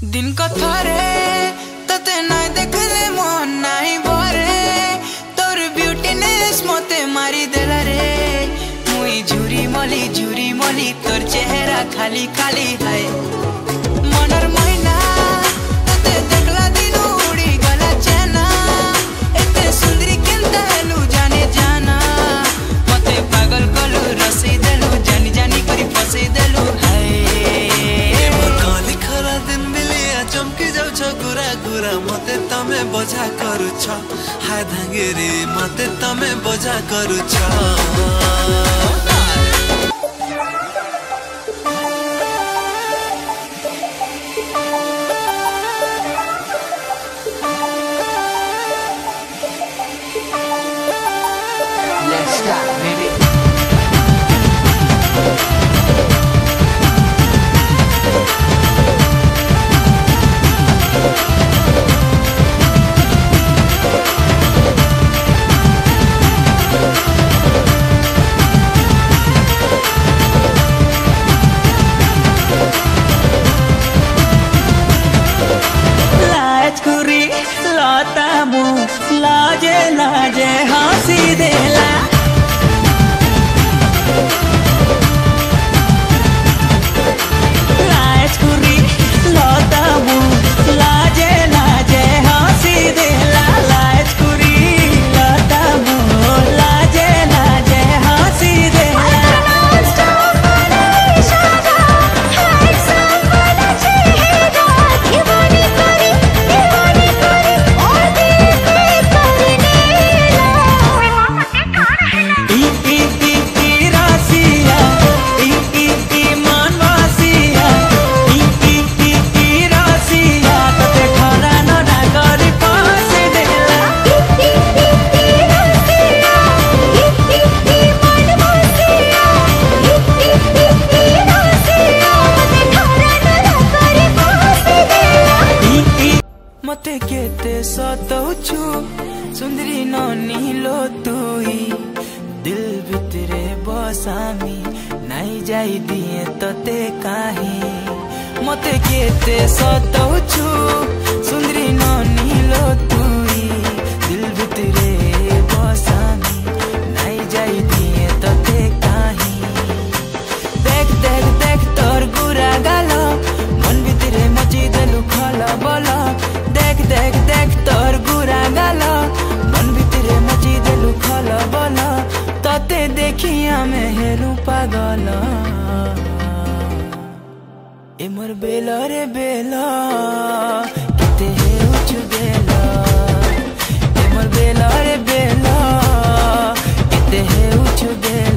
दिन को थरे तते नाय देखले मन नाई भरे तोर ब्यूटीनेस मते मारी देला रे मुई झुरी मली तोर चेहरा खाली खाली है मनर महीना तते देखला दिन उड़ी गला चेना एते सुंदरी केनता हेलु जाने जाना मते पागल कलु रसी देलु जानी जानी करी फसे देलु है चमकी जाउछ गुरा गुरा मते तमे बजा करूछ हाय धांगेरे मते तमे बजा करूछ Let's start, baby. लाजे लाजे हंसी देला राजकुरी लता मु लाजे लाजे हंसी देला राजकुरी लता मु लाजे लाजे हंसी देला मते केते सतौछु सुंदरी ननी लो तुई दिल भितरे बसामी नाई जाई दिए तते काहे मते केते सतौछु सुंदरी ननी लो तुई दिल भितरे बसामी नाई जाई दिए तते काहे देख देख देख तोर गुरा गालो मन भितरे मची देलु खला बोला देख देख देख तोर गुरा गाला मन भितरे मची देलु खला बोला तते देखिया में हेलु पागल ए मोर बेला रे बेला केते हेउछ बेला ए मोर बेला रे बेला केते हेउछ बेला।